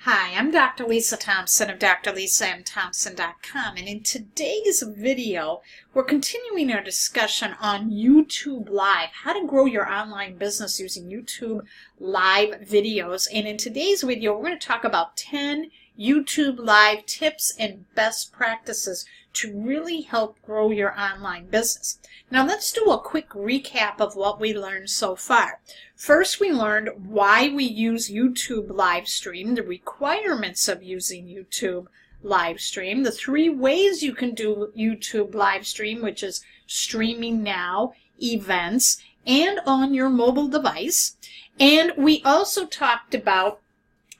Hi, I'm Dr. Lisa Thompson of drlisamthompson.com, and in today's video, we're continuing our discussion on YouTube Live, how to grow your online business using YouTube Live videos. And in today's video, we're going to talk about 10 YouTube Live tips and best practices to really help grow your online business. Now let's do a quick recap of what we learned so far. First, we learned why we use YouTube live stream, the requirements of using YouTube live stream, the 3 ways you can do YouTube live stream, which is streaming now, events, and on your mobile device. And we also talked about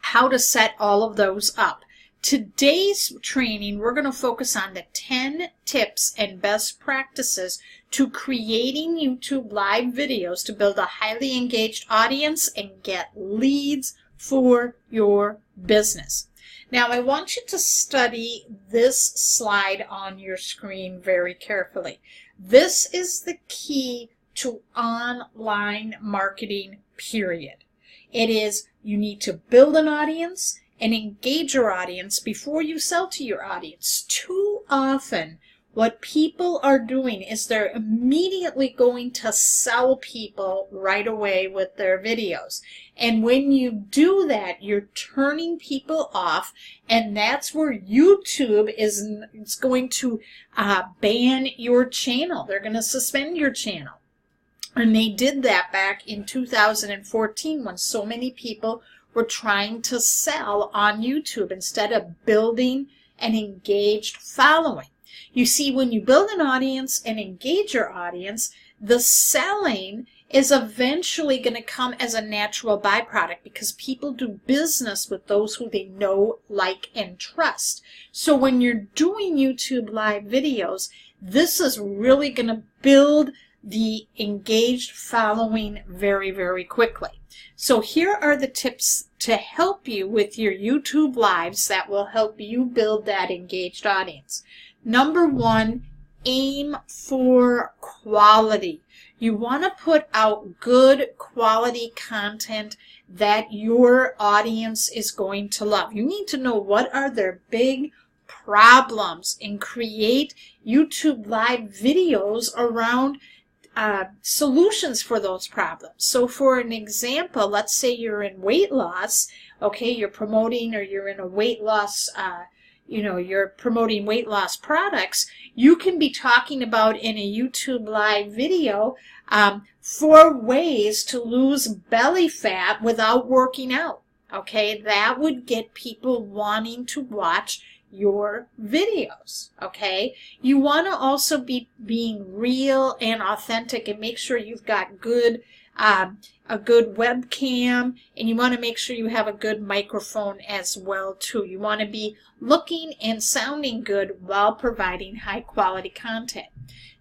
how to set all of those up. Today's training, we're going to focus on the 10 tips and best practices to creating YouTube live videos to build a highly engaged audience and get leads for your business. Now, I want you to study this slide on your screen very carefully. This is the key to online marketing, period. It is, you need to build an audience and engage your audience before you sell to your audience. Too often, what people are doing is they're immediately going to sell people right away with their videos. And when you do that, you're turning people off, and that's where YouTube is going to ban your channel. They're going to suspend your channel. And they did that back in 2014 when so many people were trying to sell on YouTube instead of building an engaged following. You see, when you build an audience and engage your audience, the selling is eventually going to come as a natural byproduct because people do business with those who they know, like, and trust. So when you're doing YouTube live videos, this is really going to build the engaged following very, very quickly. So here are the tips to help you with your YouTube lives that will help you build that engaged audience. Number 1, aim for quality. You want to put out good quality content that your audience is going to love. You need to know what are their big problems and create YouTube live videos around solutions for those problems. So for an example, let's say you're in weight loss, okay, you're promoting, or you're in a weight loss, you're promoting weight loss products. You can be talking about in a YouTube live video 4 ways to lose belly fat without working out. Okay, that would get people wanting to watch your videos. Okay, you want to also be being real and authentic, and make sure you've got a good webcam, and you want to make sure you have a good microphone as well too. You want to be looking and sounding good while providing high quality content.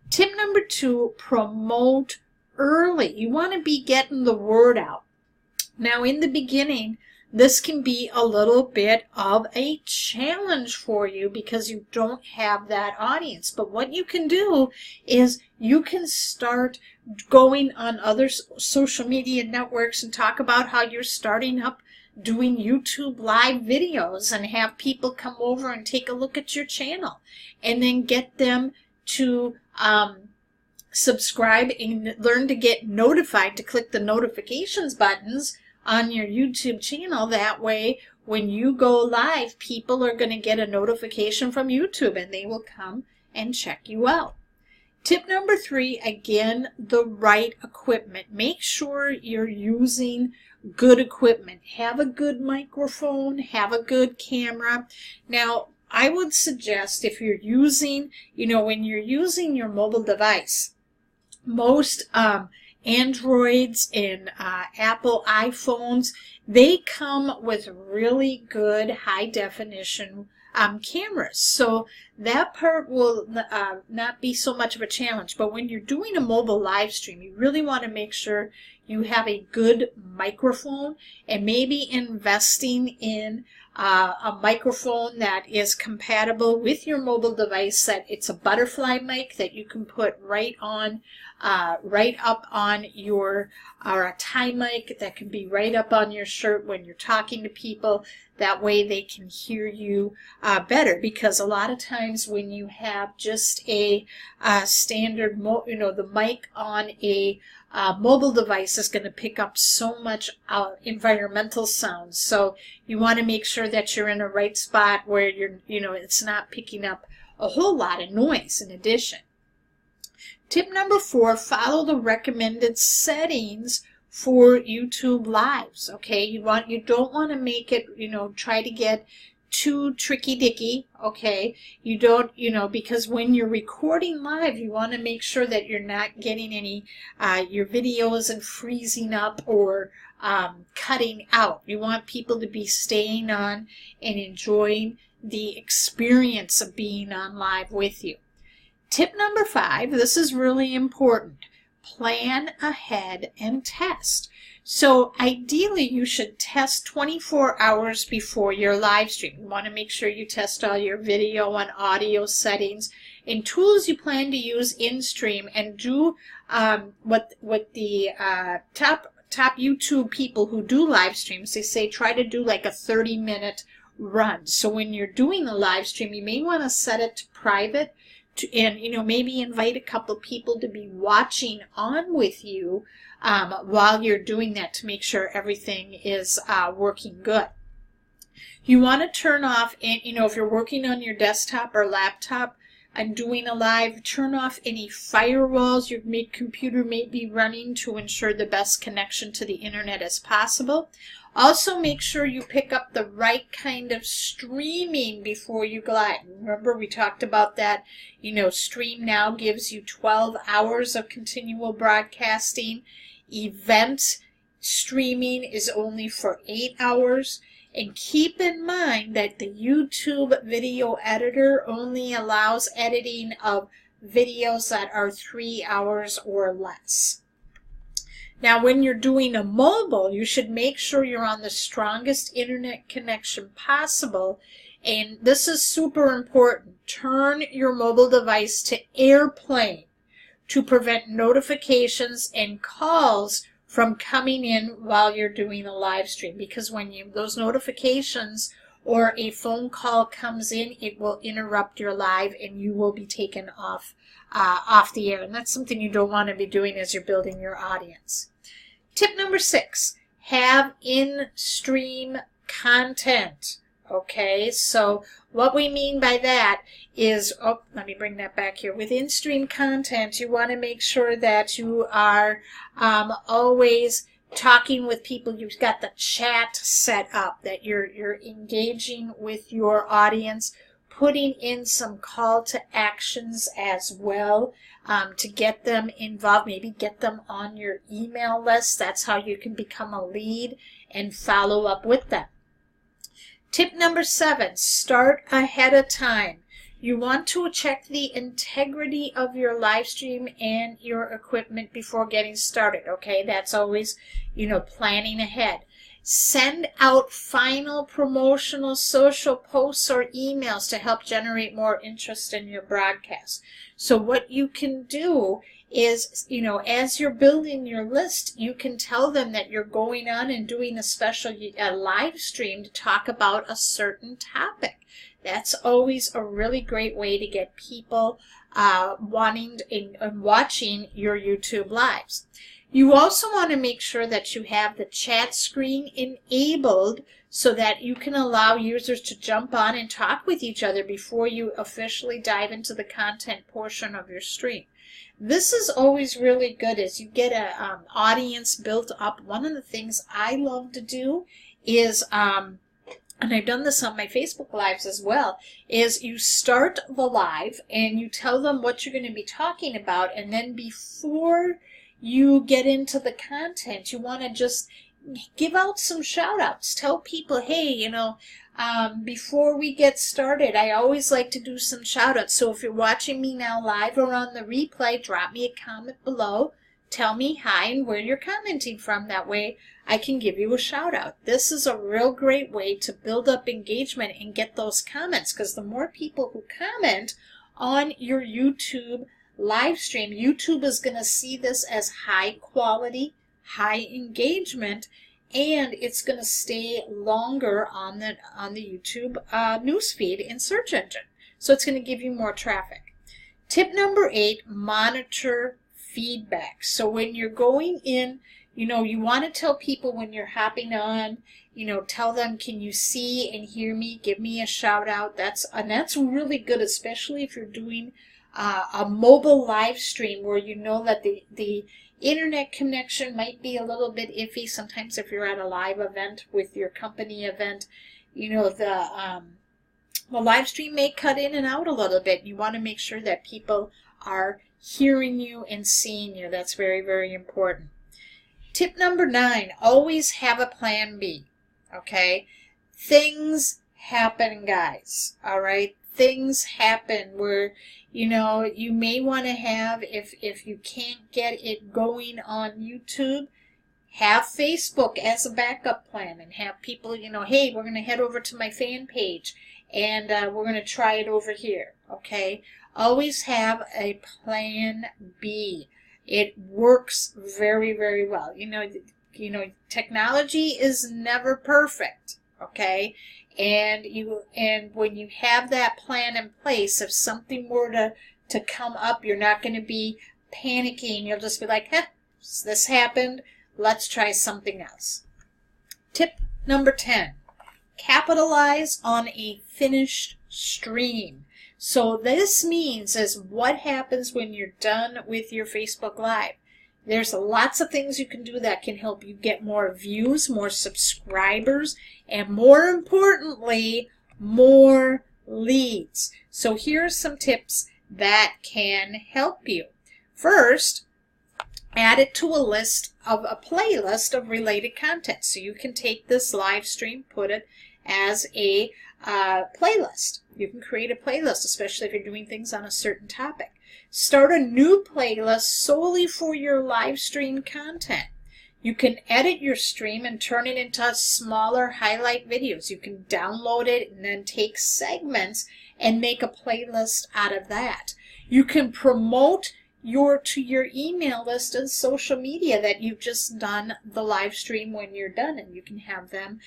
Tip number 2, promote early. You want to be getting the word out. Now, in the beginning, this can be a little bit of a challenge for you because you don't have that audience. But what you can do is you can start going on other social media networks and talk about how you're starting up doing YouTube live videos and have people come over and take a look at your channel, and then get them to subscribe and learn to get notified, to click the notifications buttons on your YouTube channel. That way, when you go live, people are going to get a notification from YouTube and they will come and check you out. Tip number 3, again, the right equipment. Make sure you're using good equipment. Have a good microphone, have a good camera. Now, I would suggest if you're using, when you're using your mobile device, most Androids and Apple iPhones, they come with really good high definition cameras. So that part will not be so much of a challenge. But when you're doing a mobile live stream, you really want to make sure you have a good microphone, and maybe investing in a microphone that is compatible with your mobile device, that it's a butterfly mic that you can put right up on your, or a tie mic that can be right up on your shirt when you're talking to people. That way they can hear you better, because a lot of times when you have just a standard, the mic on a mobile device is going to pick up so much environmental sounds. So you want to make sure that you're in a right spot where it's not picking up a whole lot of noise in addition. Tip number 4, follow the recommended settings for YouTube Lives. Okay, you don't want to make it, try to get too tricky-dicky. Okay, you don't, because when you're recording live, you want to make sure that you're not getting any, your video isn't freezing up or cutting out. You want people to be staying on and enjoying the experience of being on live with you. Tip number 5, this is really important. Plan ahead and test. So ideally you should test 24 hours before your live stream. You want to make sure you test all your video and audio settings and tools you plan to use in stream, and do what the top YouTube people who do live streams, they say try to do like a 30-minute run. So when you're doing a live stream, you may want to set it to private, and maybe invite a couple people to be watching on with you while you're doing that, to make sure everything is working good. You want to turn off, and if you're working on your desktop or laptop and doing a live, turn off any firewalls your computer may be running to ensure the best connection to the internet as possible. Also, make sure you pick up the right kind of streaming before you go live. Remember, we talked about that. Stream Now gives you 12 hours of continual broadcasting. Event streaming is only for 8 hours. And keep in mind that the YouTube video editor only allows editing of videos that are 3 hours or less. Now, when you're doing a mobile, you should make sure you're on the strongest internet connection possible. And this is super important. Turn your mobile device to airplane to prevent notifications and calls from coming in while you're doing a live stream. Because when those notifications or a phone call comes in, it will interrupt your live and you will be taken off the air. And that's something you don't want to be doing as you're building your audience. Tip number 6, have in-stream content. Okay, so what we mean by that is, let me bring that back here. With in-stream content, you want to make sure that you are always talking with people. You've got the chat set up, that you're engaging with your audience, putting in some call to actions as well to get them involved. Maybe get them on your email list. That's how you can become a lead and follow up with them. Tip number 7, start ahead of time. You want to check the integrity of your live stream and your equipment before getting started, okay? That's always, planning ahead. Send out final promotional social posts or emails to help generate more interest in your broadcast. So what you can do is, as you're building your list, you can tell them that you're going on and doing a special live stream to talk about a certain topic. That's always a really great way to get people wanting and watching your YouTube lives. You also want to make sure that you have the chat screen enabled so that you can allow users to jump on and talk with each other before you officially dive into the content portion of your stream. This is always really good as you get an audience built up. One of the things I love to do is, and I've done this on my Facebook Lives as well, is you start the live and you tell them what you're going to be talking about, and then before you get into the content, you want to just give out some shout outs. Tell people, hey, before we get started, I always like to do some shout outs. So if you're watching me now live or on the replay, drop me a comment below. tell me hi and where you're commenting from. That way I can give you a shout out. This is a real great way to build up engagement and get those comments, because the more people who comment on your YouTube live stream, YouTube is going to see this as high quality, high engagement, and it's going to stay longer on the YouTube newsfeed and search engine. So it's going to give you more traffic. Tip number 8, monitor feedback. So when you're going in, you want to tell people when you're hopping on, tell them, can you see and hear me? Give me a shout out. That's really good, especially if you're doing a mobile live stream where you know that the internet connection might be a little bit iffy. Sometimes if you're at a live event with your company event, the live stream may cut in and out a little bit. You want to make sure that people are hearing you and seeing you. That's very, very important. Tip number 9, always have a plan B. Okay? Things happen, guys. All right? Things happen where, you may want to have, if you can't get it going on YouTube, have Facebook as a backup plan and have people, hey, we're going to head over to my fan page and we're going to try it over here. Okay? Always have a plan B. It works very, very well. Technology is never perfect. Okay? And when you have that plan in place, if something were to come up, you're not going to be panicking. You'll just be like, this happened. Let's try something else. Tip number 10, capitalize on a finished stream. So this means is what happens when you're done with your Facebook Live. There's lots of things you can do that can help you get more views, more subscribers, and more importantly, more leads. So here are some tips that can help you. First, add it to a playlist of related content. So you can take this live stream, put it as a playlist. You can create a playlist, especially if you're doing things on a certain topic. Start a new playlist solely for your live stream content. You can edit your stream and turn it into smaller highlight videos. You can download it and then take segments and make a playlist out of that. You can promote to your email list and social media that you've just done the live stream when you're done, and you can have them,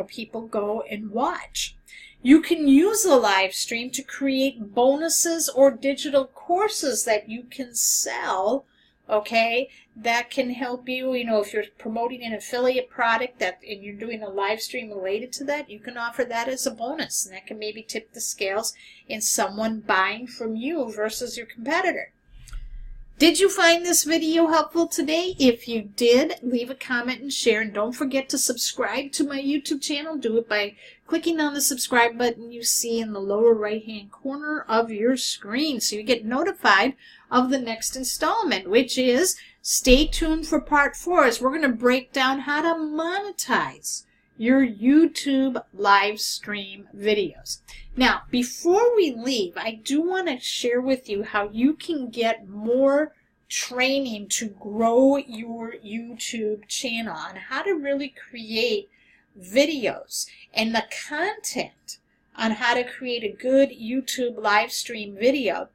people go and watch. You can use the live stream to create bonuses or digital courses that you can sell, okay, that can help you. If you're promoting an affiliate product and you're doing a live stream related to that, you can offer that as a bonus, and that can maybe tip the scales in someone buying from you versus your competitor. Did you find this video helpful today? If you did, leave a comment and share. And don't forget to subscribe to my YouTube channel. Do it by clicking on the subscribe button you see in the lower right-hand corner of your screen so you get notified of the next installment, which is, stay tuned for part 4, as we're going to break down how to monetize your YouTube live stream videos. Now, before we leave, I do want to share with you how you can get more training to grow your YouTube channel on how to really create videos and the content on how to create a good YouTube live stream video.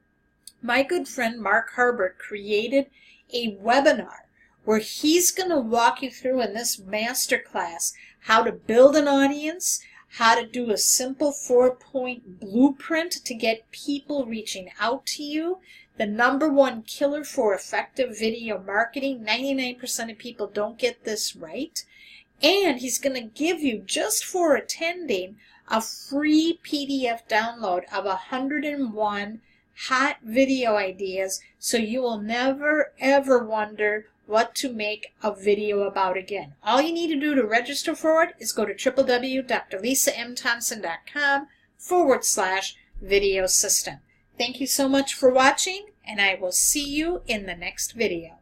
My good friend Mark Herbert created a webinar where he's going to walk you through in this masterclass how to build an audience, how to do a simple 4-point blueprint to get people reaching out to you, the #1 killer for effective video marketing. 99% of people don't get this right. And he's going to give you, just for attending, a free PDF download of 101 hot video ideas, so you will never ever wonder what to make a video about again. All you need to do to register for it is go to www.drlisamthompson.com/video system. Thank you so much for watching, and I will see you in the next video.